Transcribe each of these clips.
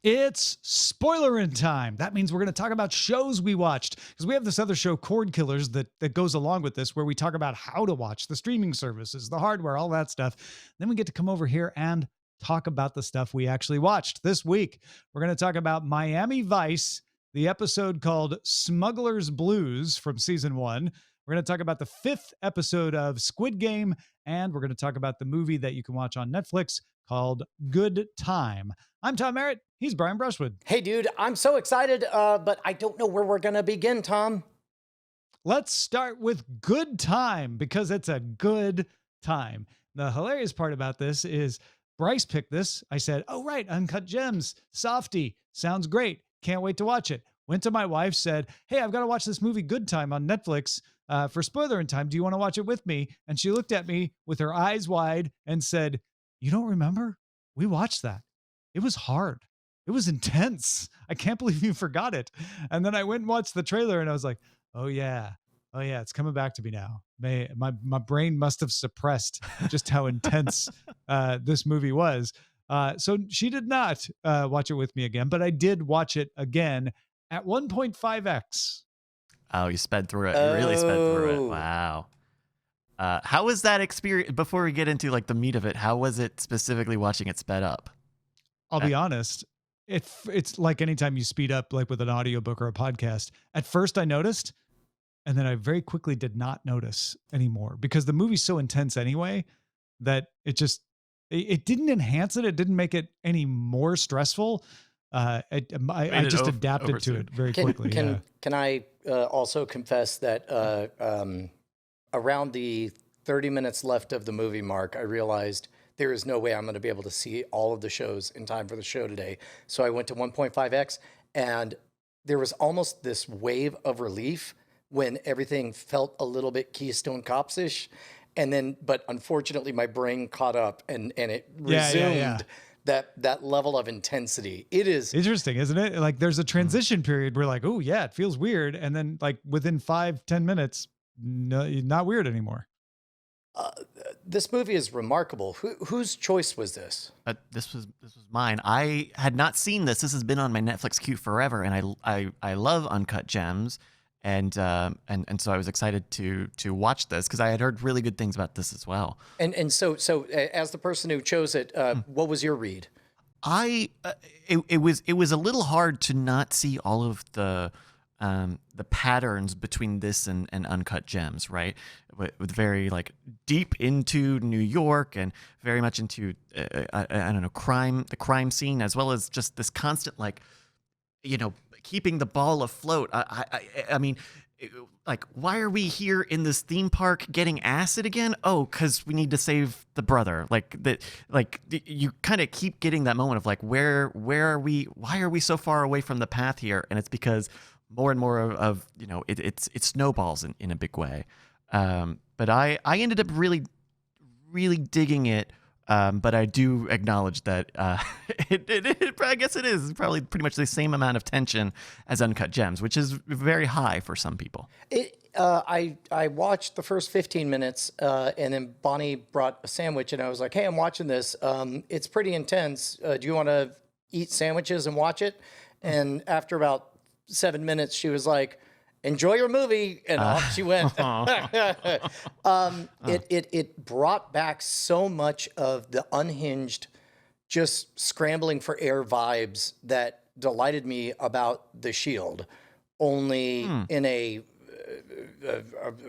It's Spoilerin time. That means we're going to talk about shows we watched because we have this other show, Cordkillers, that goes along with this, where we talk about how to watch the streaming services, the hardware, all that stuff. Then we get to come over here and talk about the stuff we actually watched this week. We're going to talk about Miami Vice, the episode called Smuggler's Blues from season 1. We're going to talk about the 5th episode of Squid Game, and we're going to talk about the movie that you can watch on Netflix called Good Time. I'm Tom Merritt. He's Brian Brushwood. Hey, dude, I'm so excited, but I don't know where we're going to begin, Tom. Let's start with Good Time because it's a good time. The hilarious part about this is Bryce picked this. I said, oh, right, Uncut Gems, Softy, sounds great. Can't wait to watch it. Went to my wife, said, hey, I've got to watch this movie Good Time on Netflix for Spoilerin time. Do you want to watch it with me? And she looked at me with her eyes wide and said, you don't remember? We watched that. It was hard. It was intense. I can't believe you forgot it. And then I went and watched the trailer and I was like, oh yeah, it's coming back to me now. My brain must have suppressed just how intense this movie was. So she did not watch it with me again, but I did watch it again at 1.5x. Oh, you sped through it. You really sped through it. Wow. How was that experience? Before we get into like the meat of it, how was it specifically watching it sped up? I'll be honest. It's like anytime you speed up, like with an audiobook or a podcast. At first I noticed, and then I very quickly did not notice anymore because the movie's so intense anyway that it didn't enhance it. It didn't make it any more stressful. I just adapted to it very quickly. Can I also confess that around the 30 minutes left of the movie mark, I realized there is no way I'm going to be able to see all of the shows in time for the show today. So I went to 1.5x, and there was almost this wave of relief when everything felt a little bit Keystone Cops-ish. And then, but unfortunately, my brain caught up and it resumed that level of intensity. It is interesting, isn't it? Like there's a transition period where like, oh yeah, it feels weird. And then like within 5-10 minutes, no, not weird anymore. This movie is remarkable. Whose choice was this? This was mine. I had not seen this. This has been on my Netflix queue forever, and I love Uncut Gems, and so I was excited to watch this because I had heard really good things about this as well. And so as the person who chose it, what was your read? It was a little hard to not see all of the patterns between this and Uncut Gems, right? With very like deep into New York and very much into I don't know, the crime scene, as well as just this constant like, you know, keeping the ball afloat. I mean, like, why are we here in this theme park getting acid again? Oh, because we need to save the brother. You kind of keep getting that moment of like, where are we? Why are we so far away from the path here? And it's because more and more of you know, it snowballs in a big way. But I ended up really digging it. But I do acknowledge that I guess it is probably pretty much the same amount of tension as Uncut Gems, which is very high for some people. I watched the first 15 minutes, and then Bonnie brought a sandwich, and I was like, hey, I'm watching this. It's pretty intense. Do you want to eat sandwiches and watch it? And after about 7 minutes, she was like, enjoy your movie, and off she went. It brought back so much of the unhinged, just scrambling for air vibes that delighted me about The Shield, only in a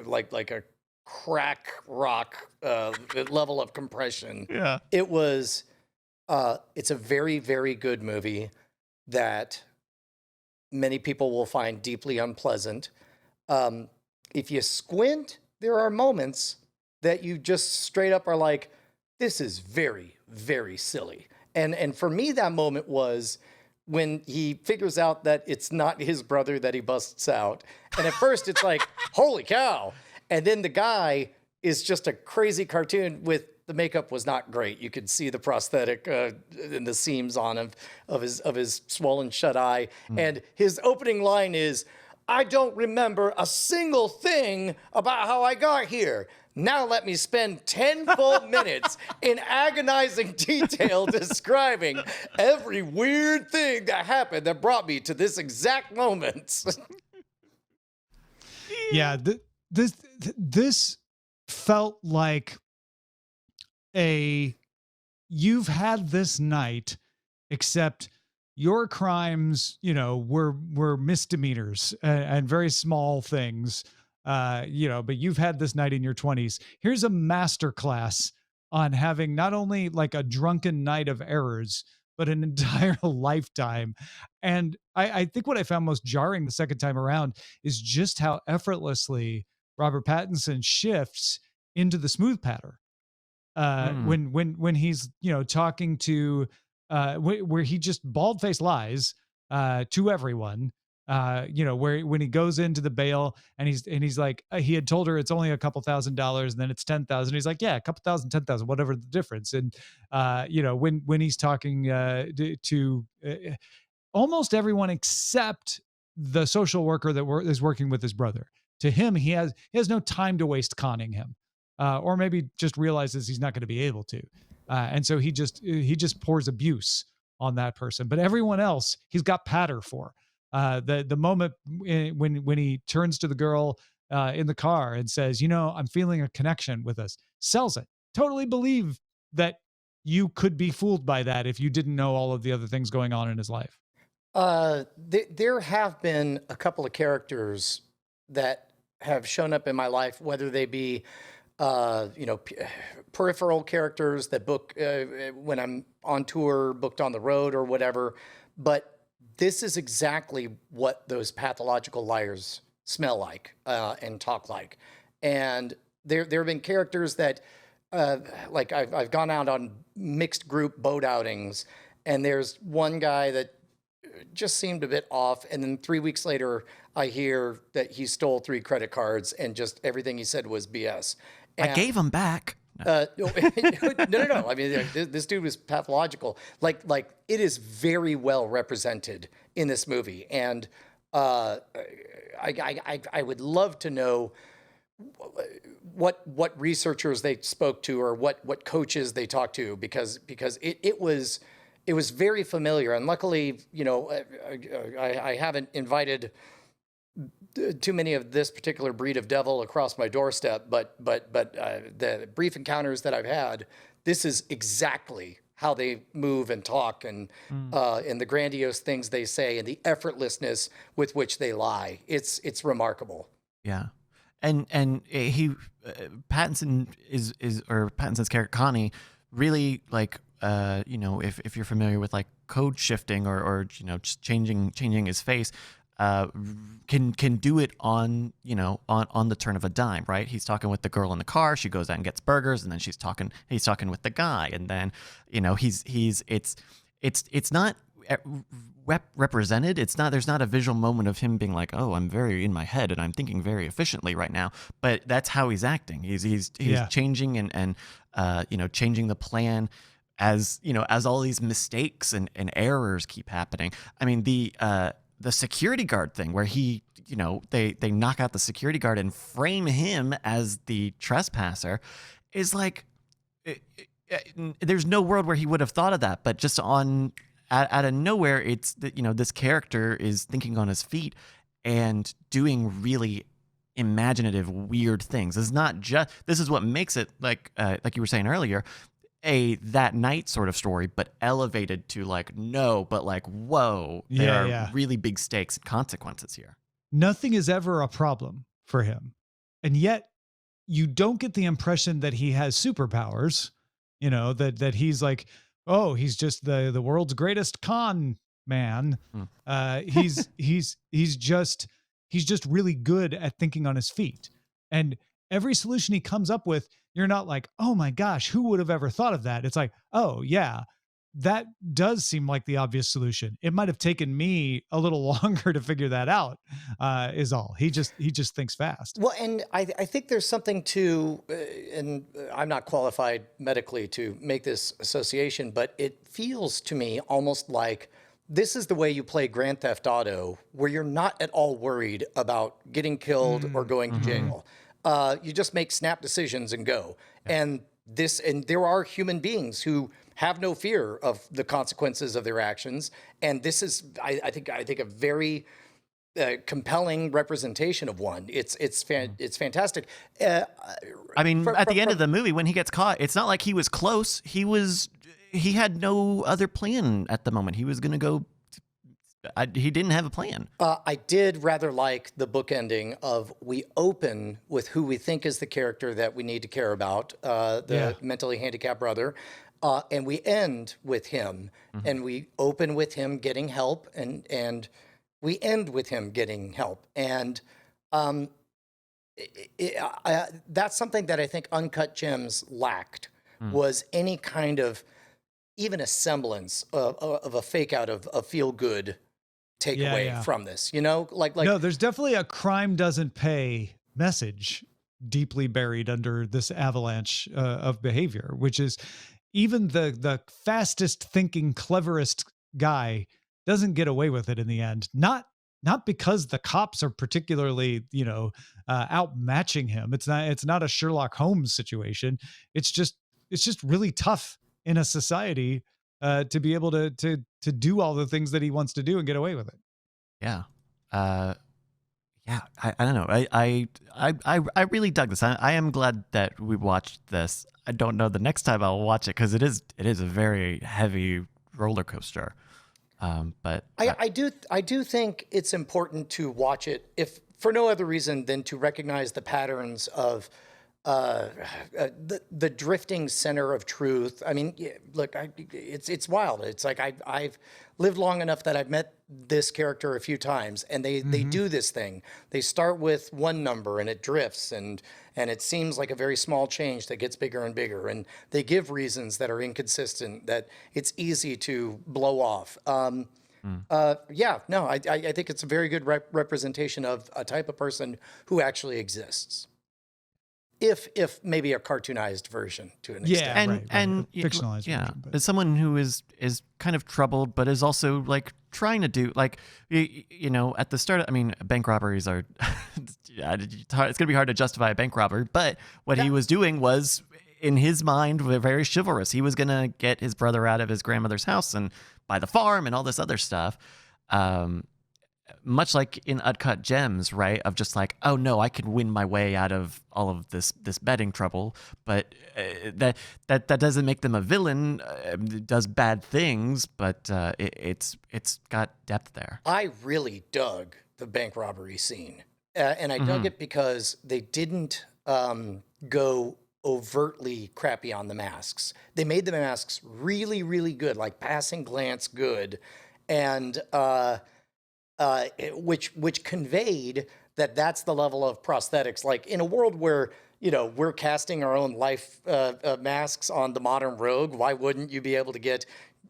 like a crack rock level of compression. Yeah, it was. It's a very, very good movie that many people will find deeply unpleasant. If you squint, there are moments that you just straight up are like, this is very, very silly. And for me, that moment was when he figures out that it's not his brother that he busts out. And at first it's like, holy cow. And then the guy is just a crazy cartoon with the makeup was not great. You could see the prosthetic and the seams on him of his swollen shut eye. And his opening line is, I don't remember a single thing about how I got here. Now let me spend 10 full minutes in agonizing detail describing every weird thing that happened that brought me to this exact moment. Yeah, this felt like you've had this night, except your crimes, were misdemeanors and very small things, but you've had this night in your 20s. Here's a masterclass on having not only like a drunken night of errors, but an entire lifetime. And I think what I found most jarring the second time around is just how effortlessly Robert Pattinson shifts into the smooth patter. When he's talking to where he just bald-faced lies to everyone, where when he goes into the bail and he's like, he had told her it's only a couple $1,000s and then it's 10,000. He's like, yeah, a couple thousand, 10,000, whatever the difference. And when he's talking to almost everyone except the social worker that is working with his brother, to him he has no time to waste conning him, or maybe just realizes he's not going to be able to, and so he just pours abuse on that person. But everyone else he's got patter for. The moment when he turns to the girl in the car and says, I'm feeling a connection with us, sells it. Totally believe that you could be fooled by that if you didn't know all of the other things going on in his life. There have been a couple of characters that have shown up in my life, whether they be, peripheral characters that book when I'm on tour, booked on the road or whatever. But this is exactly what those pathological liars smell like and talk like. And there have been characters that, like I've gone out on mixed group boat outings, and there's one guy that just seemed a bit off. And then 3 weeks later, I hear that he stole 3 credit cards and just everything he said was BS. And, I gave them back. no. I mean, this dude was pathological. Like it is very well represented in this movie. And I would love to know what researchers they spoke to or what coaches they talked to, because it was very familiar. And luckily, I haven't invited too many of this particular breed of devil across my doorstep, but the brief encounters that I've had, this is exactly how they move and talk, and the grandiose things they say and the effortlessness with which they lie. It's remarkable. Yeah. And Pattinson Pattinson's character Connie really, like, if you're familiar with like code shifting or just changing his face, can do it on the turn of a dime, right? He's talking with the girl in the car, she goes out and gets burgers, and then he's talking with the guy, and then it's not represented. There's not a visual moment of him being like, oh, I'm very in my head and I'm thinking very efficiently right now, but that's how he's acting. He's changing and changing the plan as all these mistakes and errors keep happening. I mean, the security guard thing where he, they knock out the security guard and frame him as the trespasser is like, there's no world where he would have thought of that, but just out of nowhere, it's that, this character is thinking on his feet and doing really imaginative, weird things. It's not just, this is what makes it like you were saying earlier, that night sort of story, but elevated to like, no, but like, whoa, there are really big stakes and consequences here. Nothing is ever a problem for him. And yet you don't get the impression that he has superpowers, that he's like, oh, he's just the world's greatest con man. He's just really good at thinking on his feet. And every solution he comes up with, you're not like, oh my gosh, who would have ever thought of that? It's like, oh yeah, that does seem like the obvious solution. It might have taken me a little longer to figure that out, is all. He just thinks fast. Well, and I think there's something to, and I'm not qualified medically to make this association, but it feels to me almost like this is the way you play Grand Theft Auto, where you're not at all worried about getting killed or going to jail. You just make snap decisions and go. And there are human beings who have no fear of the consequences of their actions. And this is, I think a very compelling representation of one. It's fantastic. I mean, at the end of the movie, when he gets caught, it's not like he was close. He had no other plan at the moment. He was going to go. He didn't have a plan. I did rather like the book ending of we open with who we think is the character that we need to care about, the mentally handicapped brother, and we end with him, and we open with him getting help, and we end with him getting help, and that's something that I think Uncut Gems lacked, was any kind of even a semblance of a fake out of a feel good takeaway from this, like no, there's definitely a crime doesn't pay message deeply buried under this avalanche of behavior, which is even the fastest thinking, cleverest guy doesn't get away with it in the end. Not because the cops are particularly, outmatching him. It's not a Sherlock Holmes situation. It's just really tough in a society to be able to do all the things that he wants to do and get away with it. Yeah. I don't know. I really dug this. I am glad that we watched this. I don't know the next time I'll watch it because it is a very heavy roller coaster. But I do think it's important to watch it, if for no other reason than to recognize the patterns of the drifting center of truth. I mean, look, it's wild. It's like I've lived long enough that I've met this character a few times, and they do this thing. They start with one number and it drifts, and it seems like a very small change that gets bigger and bigger, and they give reasons that are inconsistent that it's easy to blow off. I think it's a very good representation of a type of person who actually exists. If maybe a cartoonized version to an extent. And fictionalized version. As someone who is kind of troubled, but is also like trying to do at the start. I mean, bank robberies are it's going to be hard to justify a bank robbery, but what he was doing was, in his mind, very chivalrous. He was going to get his brother out of his grandmother's house and buy the farm and all this other stuff. Much like in Uncut Gems, right? Of just like, oh no, I can win my way out of all of this betting trouble, but that doesn't make them a villain. Does bad things, but it's got depth there. I really dug the bank robbery scene, and I dug it because they didn't go overtly crappy on the masks. They made the masks really, really good, like passing glance good, and which conveyed that that's the level of prosthetics. Like in a world where, we're casting our own life masks on the modern rogue, why wouldn't you be able to get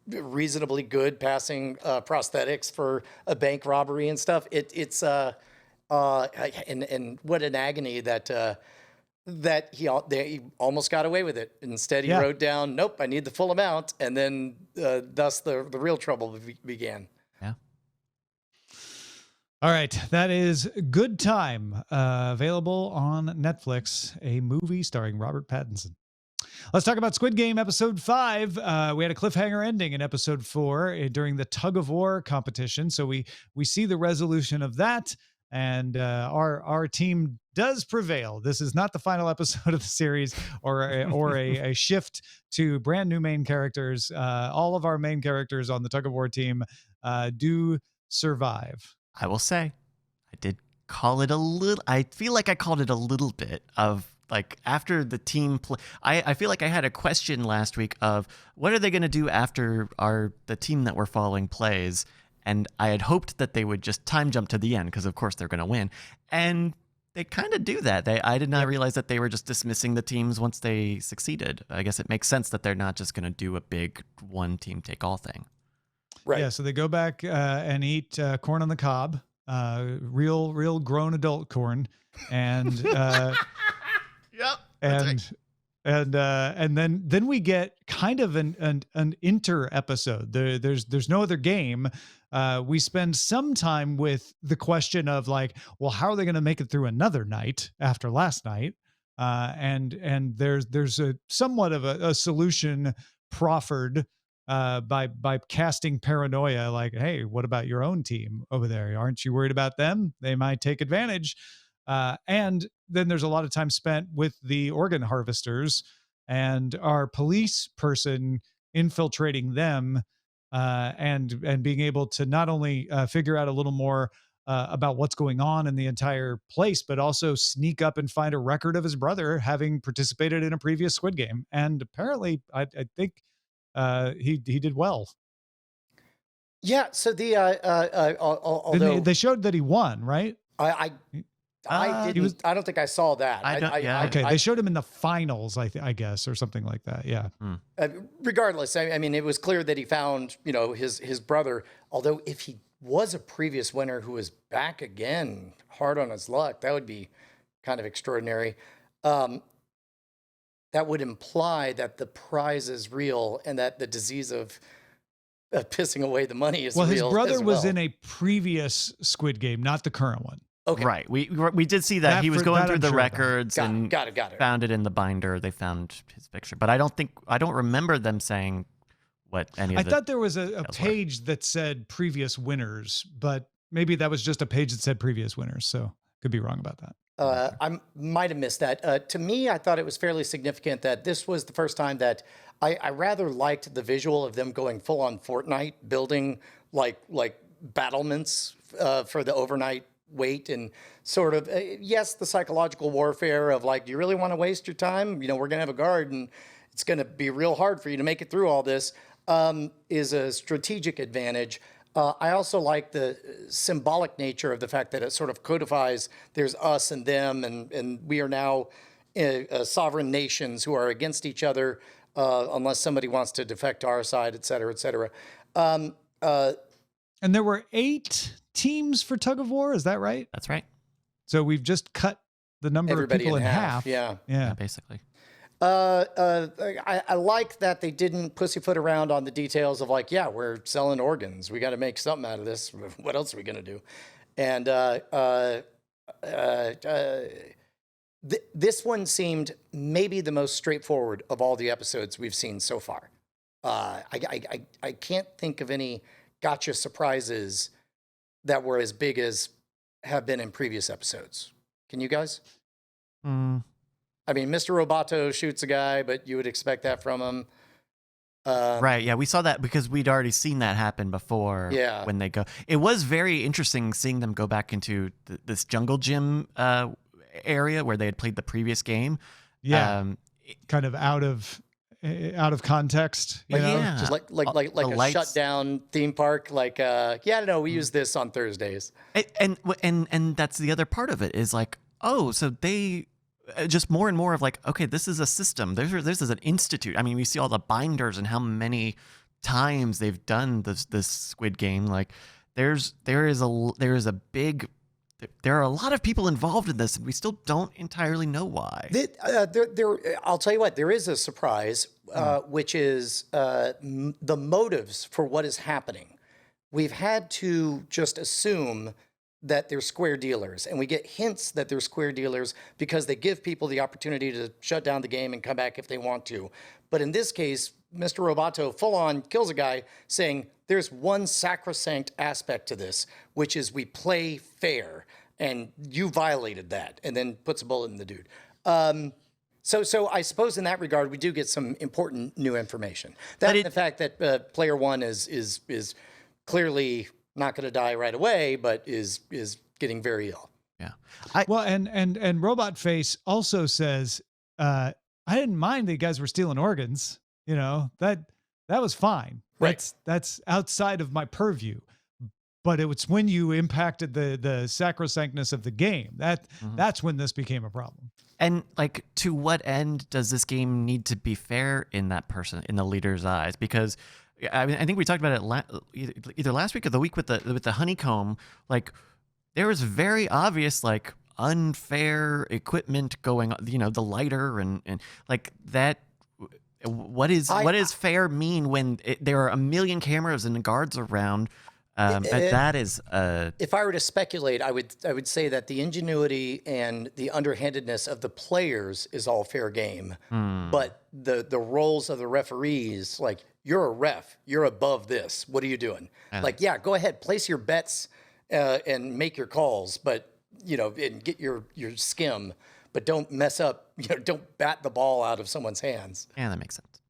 reasonably good passing prosthetics for a bank robbery and stuff? And what an agony that he almost got away with it. Instead, he wrote down, nope, I need the full amount. And then thus the real trouble began. All right, that is Good Time, available on Netflix, a movie starring Robert Pattinson. Let's talk about Squid Game episode 5. We had a cliffhanger ending in episode 4 during the tug of war competition. So we see the resolution of that, and our team does prevail. This is not the final episode of the series or a shift to brand new main characters. All of our main characters on the tug of war team do survive. I will say, I did call it a little. I feel like I called it a little bit of like after the team play. I feel like I had a question last week of what are they going to do after the team that we're following plays, and I had hoped that they would just time jump to the end because of course they're going to win, and they kind of do that. I did not realize that they were just dismissing the teams once they succeeded. I guess it makes sense that they're not just going to do a big one team take all thing. Right. Yeah, so they go back and eat corn on the cob, real grown adult corn, and and then we get kind of an inter episode. There's no other game, We spend some time with the question of like, well, how are they going to make it through another night after last night? And there's a somewhat of a solution proffered by casting paranoia, like, hey, what about your own team over there? Aren't you worried about them? They might take advantage. And then there's a lot of time spent with the organ harvesters and our police person infiltrating them, and being able to not only figure out a little more about what's going on in the entire place, but also sneak up and find a record of his brother having participated in a previous Squid Game. And apparently, I think he did well. Yeah. So the although they showed that he won, right? I didn't. I don't think I saw that. Okay, they showed him in the finals, I guess, or something like that. Yeah. Regardless, I mean, it was clear that he found, his brother. Although, if he was a previous winner who is back again, hard on his luck, that would be kind of extraordinary. That would imply that the prize is real and that the disease of pissing away the money is real. Well, his brother was in a previous Squid Game, not the current one. Okay. Right. We did see that. He was going through the records and got it. Found it in the binder. They found his picture. But I don't remember them saying what any of I thought there was a page that said previous winners, but maybe that was just a page that said previous winners. So could be wrong about that. I might have missed that. To me, I thought it was fairly significant that this was the first time that I rather liked the visual of them going full on Fortnite, building like battlements for the overnight wait, and sort of, yes, the psychological warfare of like, do you really want to waste your time? We're going to have a guard and it's going to be real hard for you to make it through all this, is a strategic advantage. I also like the symbolic nature of the fact that it sort of codifies there's us and them, and we are now sovereign nations who are against each other unless somebody wants to defect to our side, et cetera, et cetera. And there were 8 teams for tug of war. Is that right? That's right. So we've just cut the number of people in half. Yeah, basically. I like that they didn't pussyfoot around on the details of like, yeah, we're selling organs. We got to make something out of this. What else are we going to do? And this one seemed maybe the most straightforward of all the episodes we've seen so far. I can't think of any gotcha surprises that were as big as have been in previous episodes. Can you guys? I mean, Mr. Roboto shoots a guy, but you would expect that from him. Right. Yeah, we saw that because we'd already seen that happen before. Yeah. When they go, it was very interesting seeing them go back into this jungle gym area where they had played the previce game. Yeah. Kind of out of context. You know? Yeah. Just like a lights. shut down theme park. Like, no, we use this on Thursdays. And that's the other part of it is like, oh, so they. Just more and more of like, okay, this is a system. This is an institute. I mean, we see all the binders and how many times they've done this Squid Game. Like, there are a lot of people involved in this, and we still don't entirely know why. I'll tell you what, there is a surprise, which is the motives for what is happening. We've had to just assume that they're square dealers, and we get hints that they're square dealers because they give people the opportunity to shut down the game and come back if they want to. But in this case, Mr. Roboto full on kills a guy saying there's one sacrosanct aspect to this, which is we play fair, and you violated that, and then puts a bullet in the dude. So I suppose in that regard, we do get some important new information. That and the fact that player one is clearly not going to die right away, but is getting very ill. Yeah. And Robot Face also says, I didn't mind that you guys were stealing organs. That was fine. Right. That's outside of my purview. But it was when you impacted the sacrosanctness of the game. That's when this became a problem. And like, to what end does this game need to be fair in the leader's eyes? Because I mean, I think we talked about it either last week or the week with the honeycomb. Like, there was very obvious like unfair equipment going on. The lighter and like that. What does fair mean when there are a million cameras and guards around? That is If I were to speculate, I would say that the ingenuity and the underhandedness of the players is all fair game, but the roles of the referees, like, you're a ref, you're above this. What are you doing? Like, yeah, go ahead, place your bets and make your calls, but and get your skim, but don't mess up. Don't bat the ball out of someone's hands. Yeah, that makes sense.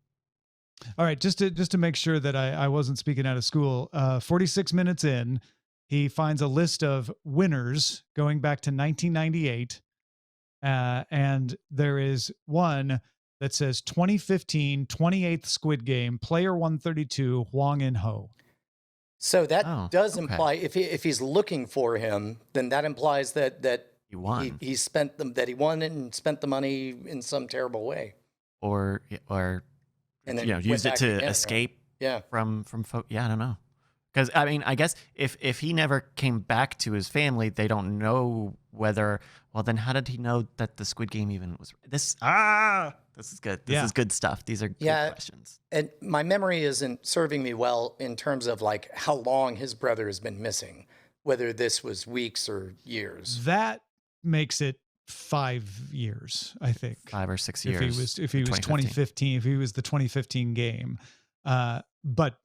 All right, just to make sure that I wasn't speaking out of school, 46 minutes in, he finds a list of winners going back to 1998, and there is one that says 2015 28th Squid Game, player 132, Hwang In-ho. So that does imply if he's looking for him, then that implies that he won. He spent them, that he won and spent the money in some terrible way, or and then used it to escape. Right? Yeah, from I don't know, because I mean, I guess if he never came back to his family, they don't know whether. Well, then how did he know that the Squid Game even was this? This is good. This is good stuff. These are good questions. And my memory isn't serving me well in terms of like how long his brother has been missing, whether this was weeks or years. That makes it 5 years, I think. 5 or 6 years. If he was 2015, if he was the 2015 game. But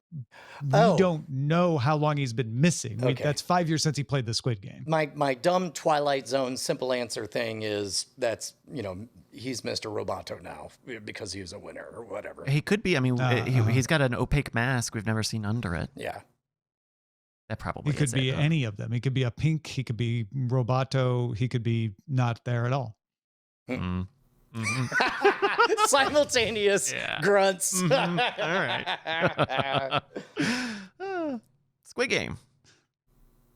we don't know how long he's been missing. That's 5 years since he played the Squid Game. My dumb Twilight Zone simple answer thing is that's, he's Mr. Roboto now because he was a winner or whatever. He could be. I mean, he's got an opaque mask we've never seen under it. Yeah. That probably He could be any of them. He could be a pink. He could be Roboto. He could be not there at all. Mm-hmm. Simultaneous grunts. All right. Squid Game.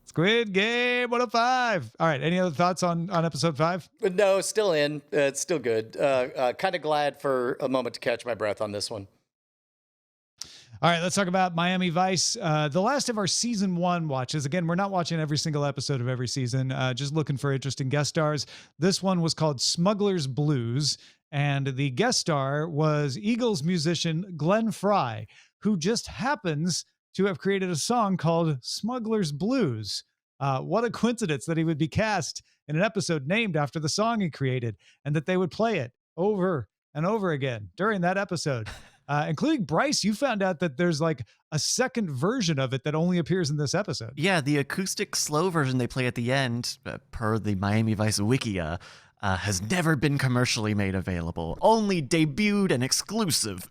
Squid Game 105. All right. Any other thoughts on episode 5? No, still in. It's still good. Kind of glad for a moment to catch my breath on this one. All right, let's talk about Miami Vice. The last of our season 1 watches. Again, we're not watching every single episode of every season, just looking for interesting guest stars. This one was called Smuggler's Blues, and the guest star was Eagles musician Glenn Frey, who just happens to have created a song called Smuggler's Blues. What a coincidence that he would be cast in an episode named after the song he created, and that they would play it over and over again during that episode. Including Bryce, you found out that there's like a second version of it that only appears in this episode. Yeah, the acoustic slow version they play at the end, per the Miami Vice Wikia, has never been commercially made available. Only debuted an exclusive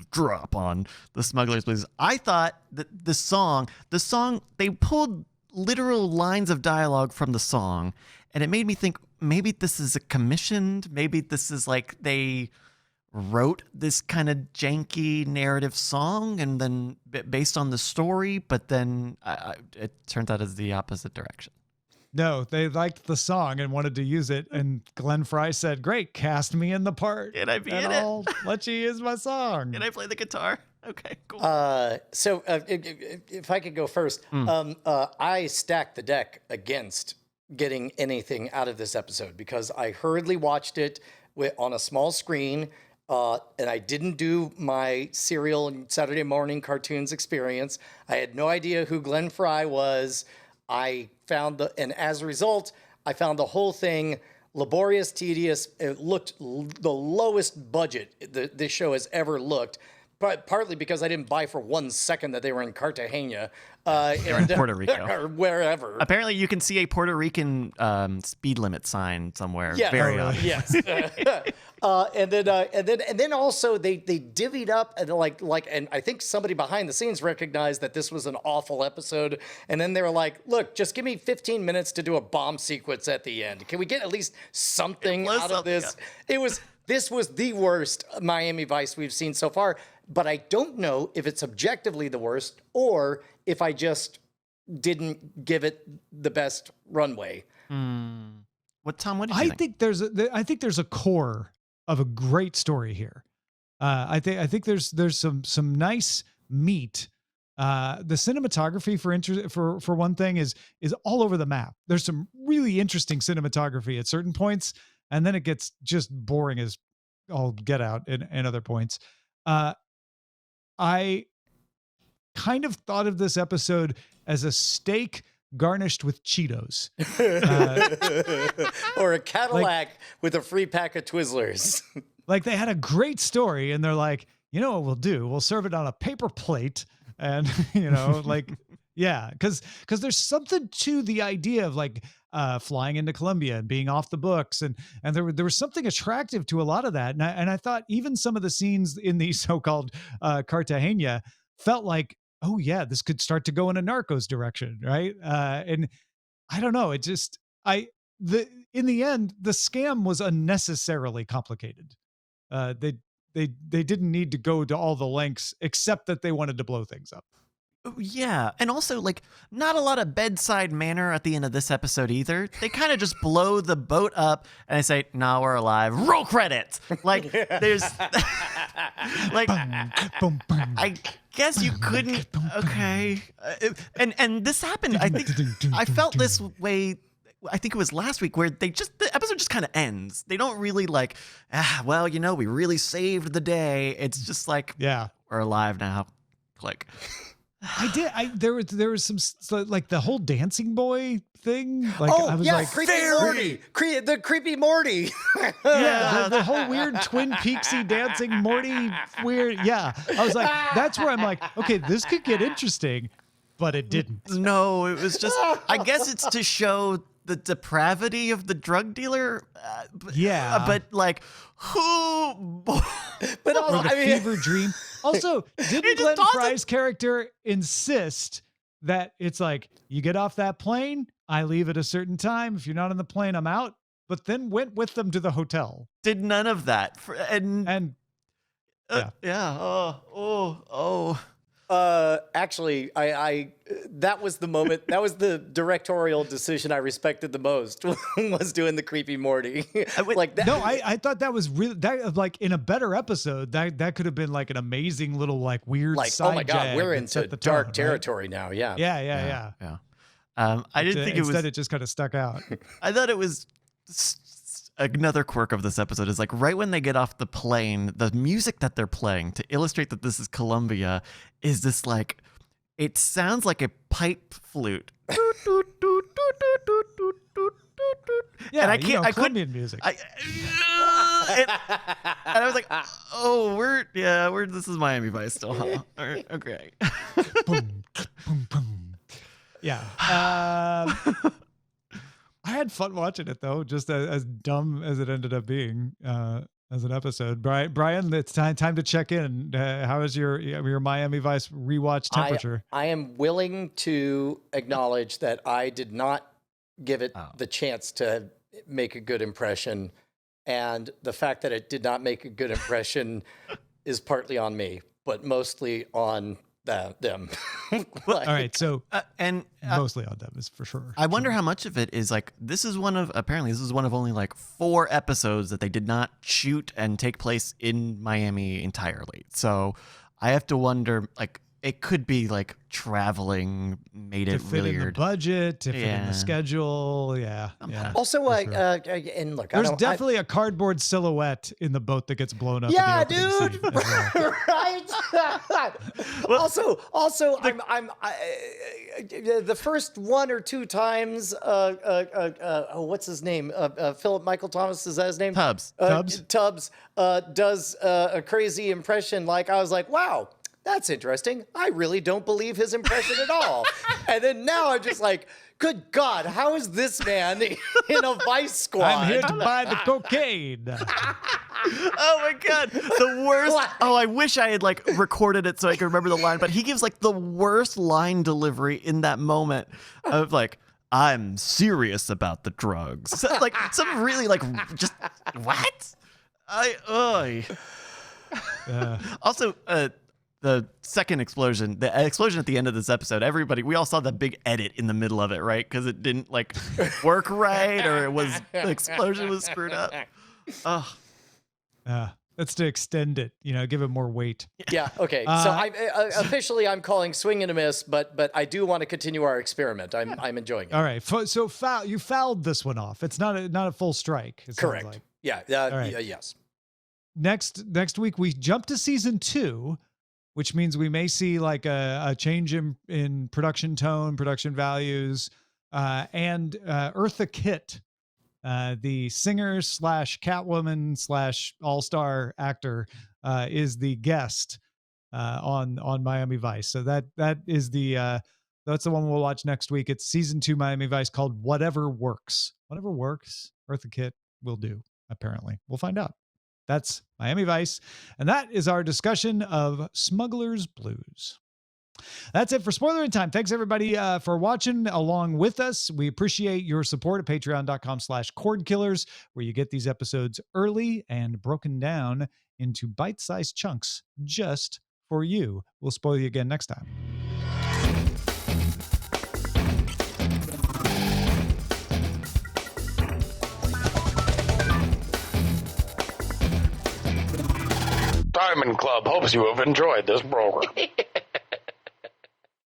drop on the Smuggler's Blues. I thought that the song, they pulled literal lines of dialogue from the song, and it made me think maybe this is a commissioned, maybe this is like they wrote this kind of janky narrative song and then based on the story, but then it turns out it's the opposite direction. No, they liked the song and wanted to use it, and Glenn Frey said, "Great, cast me in the part, and I'll let you use my song." And I play the guitar. Okay, cool. So if I could go first, I stacked the deck against getting anything out of this episode because I hurriedly watched it on a small screen. And I didn't do my serial and Saturday morning cartoons experience. I had no idea who Glenn Frey was. And as a result, I found the whole thing laborious, tedious. It looked the lowest budget this show has ever looked. But partly because I didn't buy for 1 second that they were in Cartagena. They're in Puerto Rico. Or wherever. Apparently you can see a Puerto Rican speed limit sign somewhere. Yeah, very obvious. Yes. And then also they divvied up and and I think somebody behind the scenes recognized that this was an awful episode. And then they were like, look, just give me 15 minutes to do a bomb sequence at the end. Can we get at least something out of this? Yeah. This was the worst Miami Vice we've seen so far. But I don't know if it's objectively the worst or if I just didn't give it the best runway. Tom, what did you think? I think there's a core of a great story here. I think there's some nice meat. The cinematography for one thing is all over the map. There's some really interesting cinematography at certain points, and then it gets just boring as all get out in other points. I kind of thought of this episode as a steak garnished with Cheetos. Or a Cadillac with a free pack of Twizzlers. Like they had a great story and they're like, you know what we'll do? We'll serve it on a paper plate and, like, yeah, because there's something to the idea of like flying into Colombia and being off the books. And there was something attractive to a lot of that. And I thought even some of the scenes in the so-called Cartagena felt like, oh yeah, this could start to go in a Narcos direction. Right. And I don't know. In the end, the scam was unnecessarily complicated. They didn't need to go to all the lengths except that they wanted to blow things up. Yeah, and also like not a lot of bedside manner at the end of this episode either. They kind of just blow the boat up and they say, "Nah, we're alive." Roll credits. Like there's like Boom, boom. I guess you couldn't. Okay, and this happened. I think I felt this way. I think it was last week where the episode just kind of ends. They don't really like, well, we really saved the day. It's just like, Yeah. we're alive now. Click. There was some like the whole dancing boy thing. Like I was like, creepy Morty, the creepy Morty. yeah, the whole weird Twin Peaksy dancing Morty weird. Yeah, I was like, that's where I'm like, okay, this could get interesting, but it didn't. No, it was just. I guess it's to show the depravity of the drug dealer. Yeah, but like who? But also, or the fever dream. Also, didn't Glenn Fry's character insist that it's like, you get off that plane, I leave at a certain time. If you're not on the plane, I'm out. But then went with them to the hotel. Did none of that. And yeah. Oh. Actually, I that was the moment. That was the directorial decision I respected the most. Was doing the creepy Morty like that. No, I thought that was really that like in a better episode that could have been like an amazing little like weird like side oh my god, jag we're that into set the dark tone, territory now. Yeah. Yeah. I didn't think it was. Instead, it just kind of stuck out. I thought it was. Another quirk of this episode is like right when they get off the plane, the music that they're playing to illustrate that this is Colombia is this like, it sounds like a pipe flute. Yeah, and I can't. I couldn't. Colombian music. And I was like, oh, we're this is Miami Vice still, huh? Okay. Boom, boom, boom. Yeah. I had fun watching it though, just as dumb as it ended up being as an episode. Brian, it's time to check in. How is your Miami Vice rewatch temperature? I am willing to acknowledge that I did not give it the chance to make a good impression, and the fact that it did not make a good impression is partly on me, but mostly on them. All right, so and mostly on them is for sure. I wonder how much of it is like this is one of only like 4 episodes that they did not shoot and take place in Miami entirely. So I have to wonder, like, it could be like traveling made it to fit really in the budget, to fit in the schedule. Yeah. Also, for and look, there's definitely a cardboard silhouette in the boat that gets blown up. Yeah, in the opening dude. scene as well. Right. also, I'm the first 1 or 2 times. What's his name? Philip Michael Thomas, is that his name? Tubbs. Tubbs does a crazy impression. Like I was like, wow. That's interesting. I really don't believe his impression at all. And then now I'm just like, good God, how is this man in a Vice squad? I'm here to buy the cocaine. Oh my God, the worst. Oh, I wish I had like recorded it so I could remember the line, but he gives like the worst line delivery in that moment of like, I'm serious about the drugs. Like some really like, just what? Also, the second explosion, the explosion at the end of this episode, we all saw the big edit in the middle of it, right? Because it didn't like work right, or the explosion was screwed up. Oh. That's to extend it, give it more weight. Yeah. Okay. So officially I'm calling swing and a miss, but I do want to continue our experiment. I'm enjoying it. All right. So you fouled this one off. It's not a full strike. Correct. Like. Yeah. Right. Yes. Next week we jump to season 2. which means we may see like a change in production tone, production values, and Eartha Kitt, the singer / Catwoman / all-star actor, is the guest on Miami Vice. So that is that's the one we'll watch next week. It's season 2 Miami Vice called Whatever Works. Whatever works, Eartha Kitt will do, apparently. We'll find out. That's Miami Vice. And that is our discussion of Smuggler's Blues. That's it for Spoilerin Time. Thanks, everybody, for watching along with us. We appreciate your support at patreon.com/Cordkillers, where you get these episodes early and broken down into bite-sized chunks just for you. We'll spoil you again next time. Diamond Club hopes you have enjoyed this program.